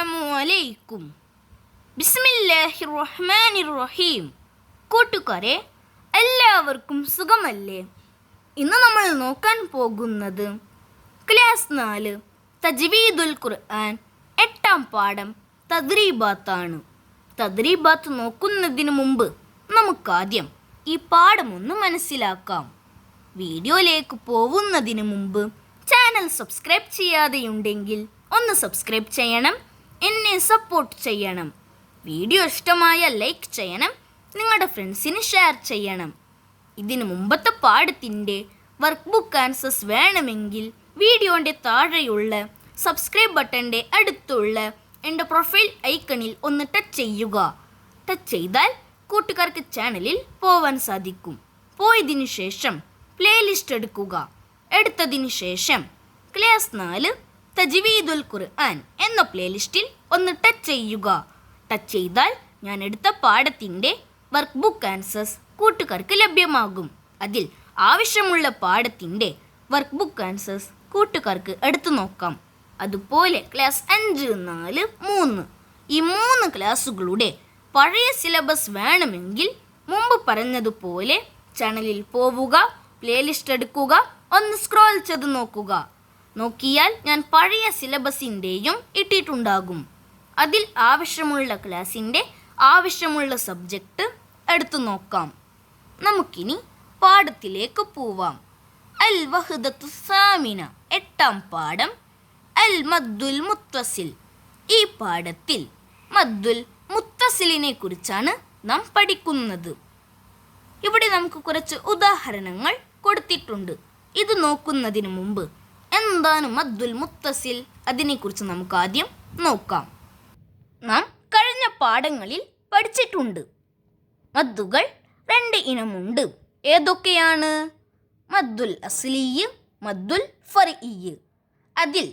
അസ്സലാമു അലൈക്കും. ബിസ്മില്ലാഹിർ റഹ്മാനിർ റഹീം. കൂട്ടുകാരെ, എല്ലാവർക്കും സുഖമല്ലേ? ഇന്ന് നമ്മൾ നോക്കാൻ പോകുന്നത് ക്ലാസ് 4 തജ്വീദുൽ ഖുർആൻ 8ാം പാഠം തദ്രീബാത്താണ്. തദ്രീബാത്ത് നോക്കുന്നതിന് മുമ്പ് നമുക്കാദ്യം ഈ പാഠമൊന്ന് മനസ്സിലാക്കാം. വീഡിയോയിലേക്ക് പോകുന്നതിന് മുമ്പ് ചാനൽ സബ്സ്ക്രൈബ് ചെയ്യാതെയുണ്ടെങ്കിൽ ഒന്ന് സബ്സ്ക്രൈബ് ചെയ്യണം, എന്നെ സപ്പോർട്ട് ചെയ്യണം. വീഡിയോ ഇഷ്ടമായ ലൈക്ക് ചെയ്യണം, നിങ്ങളുടെ ഫ്രണ്ട്സിന് ഷെയർ ചെയ്യണം. ഇതിന് മുമ്പത്തെ പാഠത്തിൻ്റെ വർക്ക് ബുക്ക് ആൻസേഴ്സ് വേണമെങ്കിൽ വീഡിയോൻ്റെ താഴെയുള്ള സബ്സ്ക്രൈബ് ബട്ടൻ്റെ അടുത്തുള്ള എൻ്റെ പ്രൊഫൈൽ ഐക്കണിൽ ഒന്ന് ടച്ച് ചെയ്യുക. ടച്ച് ചെയ്താൽ കൂട്ടുകാർക്ക് ചാനലിൽ പോവാൻ സാധിക്കും. പോയതിനു ശേഷം പ്ലേലിസ്റ്റ് എടുക്കുക. എടുത്തതിനു ശേഷം ക്ലാസ് 4 തജ്വീദുൽ ഖുർആൻ എന്ന പ്ലേലിസ്റ്റിൽ ഒന്ന് ടച്ച് ചെയ്യുക. ടച്ച് ചെയ്താൽ ഞാൻ എടുത്ത പാഠത്തിൻ്റെ വർക്ക് ബുക്ക് ആൻസേഴ്സ് കൂട്ടുകാർക്ക് ലഭ്യമാകും. അതിൽ ആവശ്യമുള്ള പാഠത്തിൻ്റെ വർക്ക് ബുക്ക് ആൻസേഴ്സ് കൂട്ടുകാർക്ക് എടുത്തു നോക്കാം. അതുപോലെ ക്ലാസ് 5, 4, 3 ഈ 3 ക്ലാസ്സുകളുടെ പഴയ സിലബസ് വേണമെങ്കിൽ മുമ്പ് പറഞ്ഞതുപോലെ ചാനലിൽ പോവുക, പ്ലേലിസ്റ്റ് എടുക്കുക, ഒന്ന് സ്ക്രോൾ ചെയ്ത് നോക്കുക. നോക്കിയാൽ ഞാൻ പഴയ സിലബസിൻ്റെയും ഇട്ടിട്ടുണ്ടാകും. അതിൽ ആവശ്യമുള്ള ക്ലാസ്സിൻ്റെ ആവശ്യമുള്ള സബ്ജക്റ്റ് എടുത്തു നോക്കാം. നമുക്കിനി പാഠത്തിലേക്ക് പോവാം. അൽ വഹ്ദത്തു സാമിന 8ാം പാഠം അൽ മദ്ദുൽ മുത്തസിൽ. ഈ പാഠത്തിൽ മദ്ദുൽ മുത്തസിലിനെ കുറിച്ചാണ് നാം പഠിക്കുന്നത്. ഇവിടെ നമുക്ക് കുറച്ച് ഉദാഹരണങ്ങൾ കൊടുത്തിട്ടുണ്ട്. ഇത് നോക്കുന്നതിന് മുമ്പ് എന്താണ് മദ്ദുൽ മുത്തസിൽ, അതിനെക്കുറിച്ച് നമുക്ക് ആദ്യം നോക്കാം. നാം കഴിഞ്ഞ പാഠങ്ങളിൽ പഠിച്ചിട്ടുണ്ട്. മദ്ദുകൾ 2 ഇനമുണ്ട്. ഏതൊക്കെയാണ്? മദ്ദുൽ അസ്ലിയ്യ്, മദ്ദുൽ ഫർഇയ്യ്. അതിൽ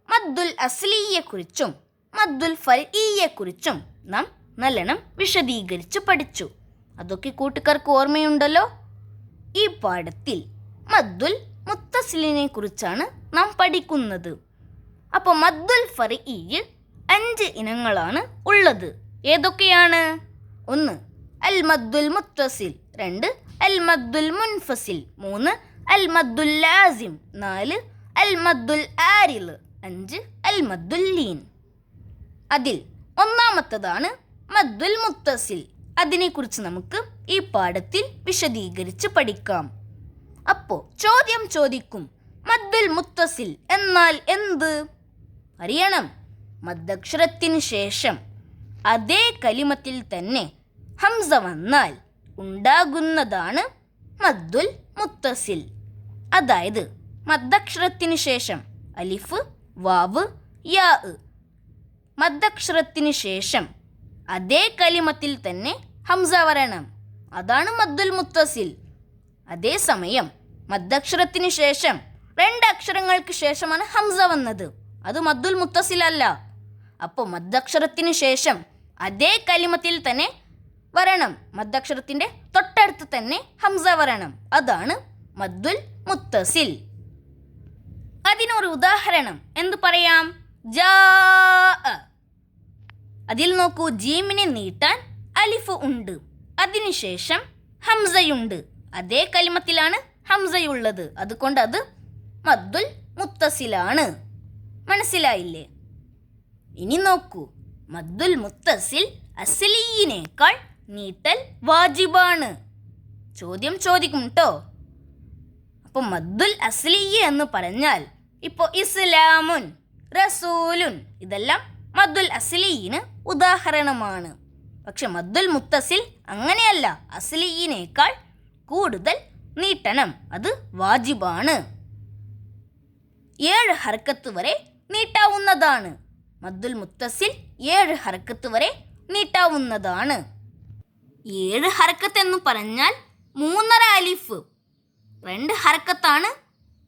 മദ്ദുൽ അസ്ലിയെക്കുറിച്ചും മദ്ദുൽ ഫർഇയ്യെക്കുറിച്ചും നാം നല്ലോണം വിശദീകരിച്ച് പഠിച്ചു. അതൊക്കെ കൂട്ടുകാർക്ക് ഓർമ്മയുണ്ടല്ലോ. ഈ പാഠത്തിൽ മദ്ദുൽ മുത്തസിലിനെ കുറിച്ചാണ് നാം പഠിക്കുന്നത്. അപ്പോൾ മദ്ദുൽ ഫർഇയ്യ് 5 ഇനങ്ങളാണ് ഉള്ളത്. ഏതൊക്കെയാണ്? 1 അൽ മദ്ദുൽ മുത്തസിൽ, 2 അൽ മദ്ദുൽ മുൻഫസിൽ, 3 അൽ മദ്ദുൽ ലാസിം, 4 അൽ മദ്ദുൽ ആരിൽ, 5 അൽ മദ്ദുൽ ലീൻ. അതിൽ ഒന്നാമത്തതാണ് മദ്ദുൽ മുത്തസിൽ. അതിനെക്കുറിച്ച് നമുക്ക് ഈ പാഠത്തിൽ വിശദീകരിച്ച് പഠിക്കാം. അപ്പോൾ ചോദ്യം ചോദിക്കും, മദ്ദുൽ മുത്തസിൽ എന്നാൽ എന്ത്? അറിയണം. മദ്ദക്ഷരത്തിന് ശേഷം അതേ കലിമത്തിൽ തന്നെ ഹംസ വന്നാൽ ഉണ്ടാകുന്നതാണ് മദ്ദുൽ മുത്തസിൽ. അതായത് മദ്ദക്ഷരത്തിന് ശേഷം അലിഫ്, വാവ്, യാ. മദ്ദക്ഷരത്തിന് ശേഷം അതേ കലിമത്തിൽ തന്നെ ഹംസ വരണം. അതാണ് മദ്ദുൽ മുത്തസിൽ. അതേസമയം മദ്ദക്ഷരത്തിന് ശേഷം 2 അക്ഷരങ്ങൾക്ക് ശേഷമാണ് ഹംസ വന്നത്. അത് മദ്ദുൽ മുത്തസിൽ അല്ല. അപ്പോൾ മദ്ദക്ഷരത്തിന് ശേഷം അതേ കലിമത്തിൽ തന്നെ വരണം. മദ്ദക്ഷരത്തിൻ്റെ തൊട്ടടുത്ത് തന്നെ ഹംസ വരണം. അതാണ് മദ്ദുൽ മുത്തസിൽ. അതിനൊരു ഉദാഹരണം എന്ത് പറയാം? ജാ. അതിൽ നോക്കൂ, ജീമിനെ നീട്ടാൻ അലിഫ് ഉണ്ട്, അതിനുശേഷം ഹംസയുണ്ട്. അതേ കലിമത്തിലാണ് ഹംസയുള്ളത്. അതുകൊണ്ട് അത് മദ്ദുൽ മുത്തസിലാണ്. മനസ്സിലായില്ലേ? ഇനി നോക്കൂ, മദ്ദുൽ മുത്തസിൽ അസ്ലിയിനേക്കാൾ നീട്ടൽ വാജിബാണ്. ചോദ്യം ചോദിക്കും കേട്ടോ. അപ്പോൾ മദ്ദുൽ അസ്ലിയ് എന്ന് പറഞ്ഞാൽ ഇപ്പോൾ ഇസ്ലാമുൻ, റസൂലുൻ ഇതെല്ലാം മദ്ദുൽ അസ്ലിയിന് ഉദാഹരണമാണ്. പക്ഷെ മദ്ദുൽ മുത്തസിൽ അങ്ങനെയല്ല. അസ്ലിയിനേക്കാൾ കൂടുതൽ നീട്ടണം. അത് വാജിബാണ്. 7 ഹർക്കത്ത് വരെ നീട്ടാവുന്നതാണ്. മദ്ദുൽ മുത്തസിൽ 7 ഹർക്കത്ത് വരെ നീട്ടാവുന്നതാണ്. 7 ഹർക്കത്ത് എന്ന് പറഞ്ഞാൽ 3½ അലിഫ്. 2 ഹർക്കത്താണ്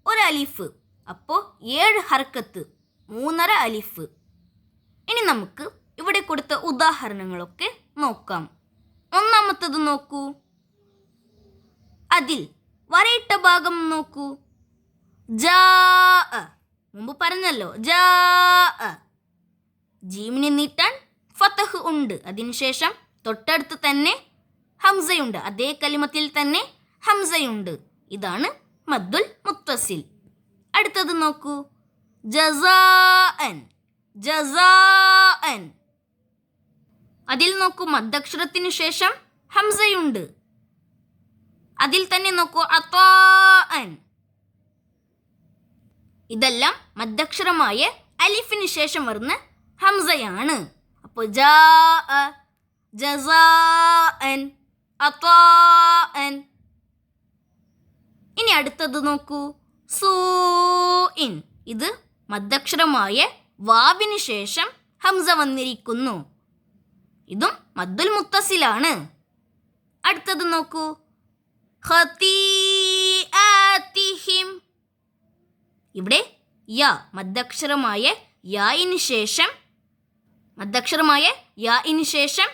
1 അലിഫ്. അപ്പോൾ 7 ഹർക്കത്ത് 3½ അലിഫ്. ഇനി നമുക്ക് ഇവിടെ കൊടുത്ത ഉദാഹരണങ്ങളൊക്കെ നോക്കാം. ഒന്നാമത്തത് നോക്കൂ. അതിൽ വരയിട്ട ഭാഗം നോക്കൂ. ജാ. മുമ്പ് പറഞ്ഞല്ലോ ജാ. ജീമിനെ നീട്ടാൻ ഫതഹ് ഉണ്ട്. അതിനുശേഷം തൊട്ടടുത്ത് തന്നെ ഹംസയുണ്ട്. അതേ കലിമത്തിൽ തന്നെ ഹംസയുണ്ട്. ഇതാണ് മദ്ദുൽ മുത്തസിൽ. അടുത്തത് നോക്കൂ, ജസാഅൻ. ജസാഅൻ. അതിൽ നോക്കൂ, മദ്ദക്ഷരത്തിന് ശേഷം ഹംസയുണ്ട്. അതിൽ തന്നെ നോക്കൂ, അതാഅൻ. ഇതെല്ലാം മദ്ദക്ഷരമായ അലിഫിന് ശേഷം വരുന്ന ഹംസയാണ്. അപ്പോൾ ജാഅ, ജസാഅൻ, അതാഅൻ. ഇനി അടുത്തത് നോക്കൂ, സൂഇൻ. ഇത് മദ്ദക്ഷരമായ വാവിന് ശേഷം ഹംസ വന്നിരിക്കുന്നു. ഇതും മദ്ദുൽ മുത്തസിലാണ്. അടുത്തത് നോക്കൂ, ഖതീഅതിഹിം. ഇവിടെ യാ മദ്ദക്ഷരമായ യായിന് ശേഷം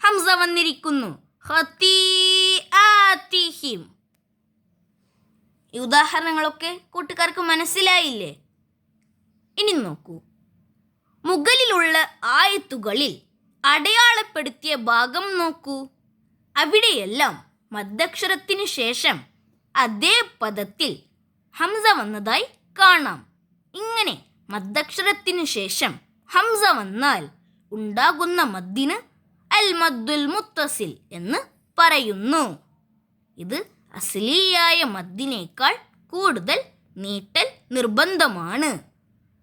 ഹംസ വന്നിരിക്കുന്നു. ഖതീഅതിഹിം. ഈ ഉദാഹരണങ്ങളൊക്കെ കൂട്ടുകാർക്ക് മനസ്സിലായില്ലേ? ഇനി നോക്കൂ, മുകളിലുള്ള ആയത്തുകളിൽ അടയാളപ്പെടുത്തിയ ഭാഗം നോക്കൂ. അവിടെയെല്ലാം മദ്ദക്ഷരത്തിന് ശേഷം അതേ പദത്തിൽ ഹംസ വന്നതായി കാണാം. ഇങ്ങനെ മദ്ദക്ഷരത്തിന് ശേഷം ഹംസ വന്നാൽ ഉണ്ടാകുന്ന മദ്ദിന് അൽ മദ്ദുൽ മുത്തസിൽ എന്ന് പറയുന്നു. ഇത് അസ്ലിയായ മദ്ദിനേക്കാൾ കൂടുതൽ നീട്ടൽ നിർബന്ധമാണ്.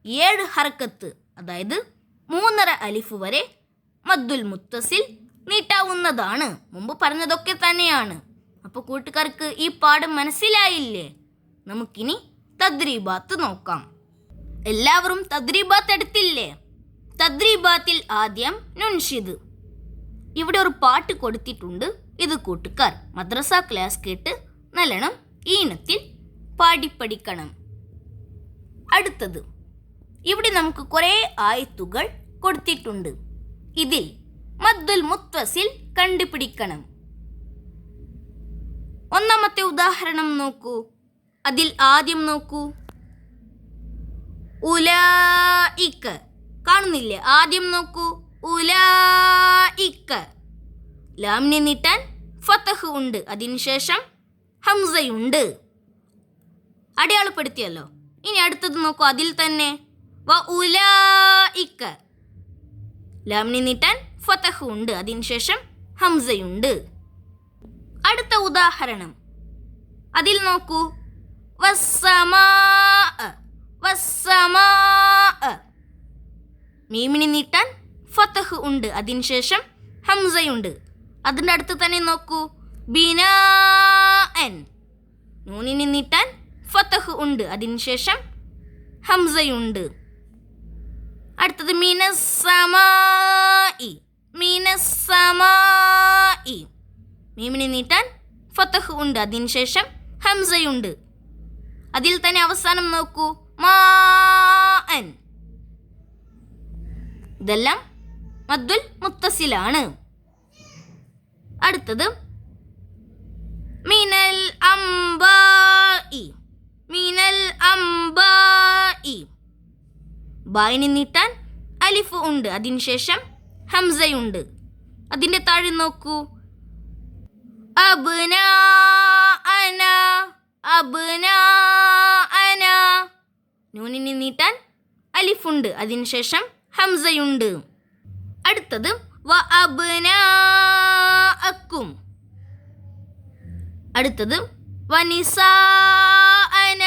7 ഹർക്കത്ത്, അതായത് 3.5 അലിഫ് വരെ മദ്ദുൽ മുത്തസിൽ നീട്ടാവുന്നതാണ്. മുമ്പ് പറഞ്ഞതൊക്കെ തന്നെയാണ്. അപ്പോൾ കൂട്ടുകാർക്ക് ഈ പാഠം മനസ്സിലായില്ലേ? നമുക്കിനി തദ്രീബാത്ത് നോക്കാം. എല്ലാവരും തദ്രീബാത്ത് എടുത്തില്ലേ? തദ്രീബാത്തിൽ ആദ്യം നുൻഷിദ്. ഇവിടെ ഒരു പാട്ട് കൊടുത്തിട്ടുണ്ട്. ഇത് കൂട്ടുകാർ മദ്രസ ക്ലാസ് കേട്ട് നല്ലോണം ഈണത്തിൽ പാടിപ്പടിക്കണം. അടുത്തത്, ഇവിടെ നമുക്ക് കുറേ ആയത്തുകൾ കൊടുത്തിട്ടുണ്ട്. ഇതിൽ മദ്ദുൽ മുത്തസിൽ കണ്ടുപിടിക്കണം. ഒന്നാമത്തെ ഉദാഹരണം നോക്കൂ. അതിൽ ആദ്യം നോക്കൂ, ഉലൈക. കാണുന്നില്ലേ? ആദ്യം നോക്കൂ, ഉലൈക. ലാമിനെ നീട്ടാൻ ഫതഹ് ഉണ്ട്. അതിനുശേഷം ഹംസയുണ്ട്. അടയാളപ്പെടുത്തിയല്ലോ. ഇനി അടുത്തത് നോക്കൂ. അതിൽ തന്നെ വ ഉലൈക. ലാമിനെ നീട്ടാൻ ഫതഹ് ഉണ്ട്. അതിനുശേഷം ഹംസയുണ്ട്. അടുത്ത ഉദാഹരണം, അതിൽ നോക്കൂ, വസ്സമാഅ. വസ്സമാഅ. മീമിനെ നീട്ടാൻ ഫതഹ് ഉണ്ട്. അതിനുശേഷം ഹംസയുണ്ട്. അതിൻ്റെ അടുത്ത് തന്നെ നോക്കൂ, ബിനാഅൻ. നൂനിനെ നീട്ടാൻ ഫതഹ് ഉണ്ട്. അതിനുശേഷം ഹംസയുണ്ട്. അടുത്തത് മിനസ്സമായി. മിനസ്സമായി. മീമിനെ നീട്ടാൻ ഫതഹ് ഉണ്ട്. അതിനുശേഷം ഹംസയുണ്ട്. അതിൽ തന്നെ അവസാനം നോക്കൂ, മാഅൻ. ഇതെല്ലാം മദ്ദുൽ മുത്തസിലാണ്. അടുത്തത് മിനൽ അംബാഇ. മിനൽ അംബാഇ. ബായിനെ നീട്ടാൻ അലിഫ് ഉണ്ട്. അതിനുശേഷം ഹംസയുണ്ട്. അതിൻ്റെ താഴെ നോക്കൂ, അബ്നാഅന. അബ്നാഅന. നൂനിനെ നീട്ടാൻ അലിഫുണ്ട്. അതിനുശേഷം ഹംസയുണ്ട്. അടുത്തത് വ അബ്നാഅക്കും. അടുത്തത് വനിസാഅന.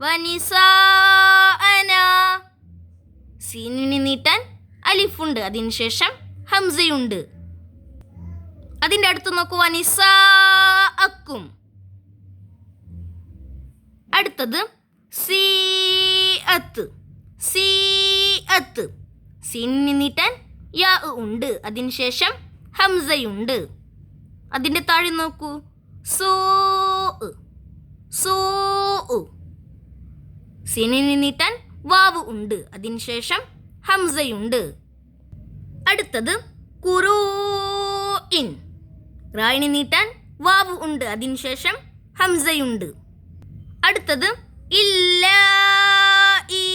വനിസാഅന. സീനിനെ നീട്ടാൻ അലിഫുണ്ട്. അതിനുശേഷം ഹംസയുണ്ട്. അതിൻ്റെ അടുത്ത് നോക്കൂ, വനിസാഅക്കും. അടുത്തത് സീഅത്ത്. സീഅത്ത്. സീനിനെ നീട്ടാൻ യാ ഉണ്ട്. അതിനുശേഷം ഹംസയുണ്ട്. അതിൻ്റെ താഴെ നോക്കൂ, സൂ. സൂ. സീനിനെ നീട്ടാൻ വാവ് ഉണ്ട്. അതിനുശേഷം ഹംസയുണ്ട്. അടുത്തത് ഖുറൂഇൻ. റായിനെ നീട്ടാൻ വാവ് ഉണ്ട്. അതിനുശേഷം ഹംസയുണ്ട്. അടുത്തത് ഇല്ലാഇ.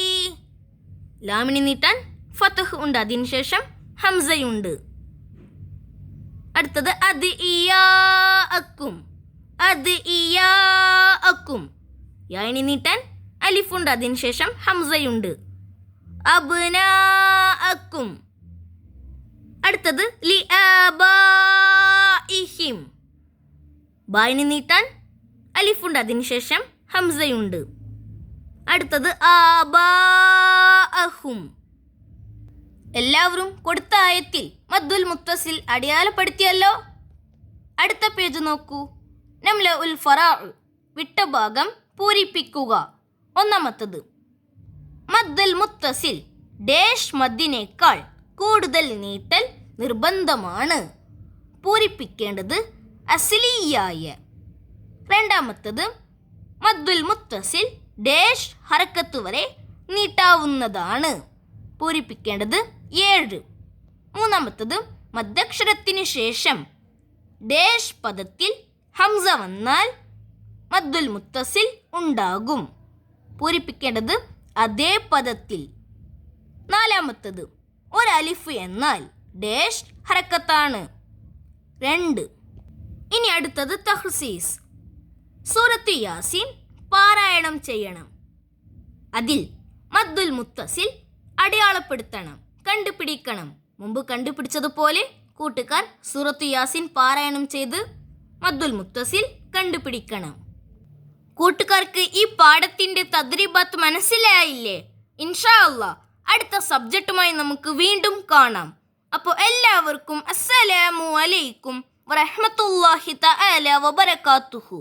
ലാമിനെ നീട്ടാൻ ഫതഹ് ഉണ്ട്, അതിനുശേഷം ഹംസയുണ്ട്. അടുത്തത് അത് ഇയാഅക്കും. അത് ഇയാഅക്കും. യായിനി നീട്ടാൻ അലിഫുണ്ട്, അതിനുശേഷം ഹംസയുണ്ട്. അബ്നാഅക്കും. അടുത്തത് ലി ആബാഇഹിം. ബായിനി നീട്ടാൻ അലിഫുണ്ട്, അതിനുശേഷം ഹംസയുണ്ട്. അടുത്തത് ആബാഅഹും. എല്ലാവരും കൊടുത്ത ആയത്തിൽ മദ്ദുൽ മുത്തസിൽ അടയാളപ്പെടുത്തിയല്ലോ. അടുത്ത പേജ് നോക്കൂ. നംല ഉൽ ഫറാഉ, വിട്ട ഭാഗം പൂരിപ്പിക്കുക. ഒന്നാമത്തത്, മദ്ദുൽ മുത്തസിൽ ഡേഷ് മദ്ദിനേക്കാൾ കൂടുതൽ നീട്ടൽ നിർബന്ധമാണ്. പൂരിപ്പിക്കേണ്ടത് അസ്ലിയായ. രണ്ടാമത്തത്, മദ്ദുൽ മുത്തസിൽ ഡേഷ് ഹറക്കത്ത് വരെ നീട്ടാവുന്നതാണ്. പൂരിപ്പിക്കേണ്ടത് 7. മൂന്നാമത്തത്, മദ്ദക്ഷരത്തിന് ശേഷം ഡേഷ് പദത്തിൽ ഹംസ വന്നാൽ മദ്ദുൽ മുത്തസിൽ ഉണ്ടാകും. പൂരിപ്പിക്കേണ്ടത് അതേ പദത്തിൽ. നാലാമത്തത്, ഒരലിഫ് എന്നാൽ ഡേഷ് ഹറക്കത്താണ്. 2. ഇനി അടുത്തത് തഹ്സീസ്. സൂറത്ത് യാസീൻ പാരായണം ചെയ്യണം. അതിൽ മദ്ദുൽ മുത്തസിൽ അടയാളപ്പെടുത്തണം, കണ്ടുപിടിക്കണം. മുമ്പ് കണ്ടുപിടിച്ചതുപോലെ കൂട്ടുകാർ സൂറത്ത് യാസീൻ പാരായണം ചെയ്ത് മദ്ദുൽ മുത്തസിൽ കണ്ടുപിടിക്കണം. കൂട്ടുകാർക്ക് ഈ പാഠത്തിന്റെ തദ്രീബാത്ത് മനസ്സിലായില്ലേ? ഇൻഷാ അല്ലാഹ് അടുത്ത സബ്ജക്റ്റുമായി നമുക്ക് വീണ്ടും കാണാം. അപ്പോൾ എല്ലാവർക്കും അസ്സലാമു അലൈക്കും വറഹ്മത്തുള്ളാഹി തആല വബറകാതുഹു.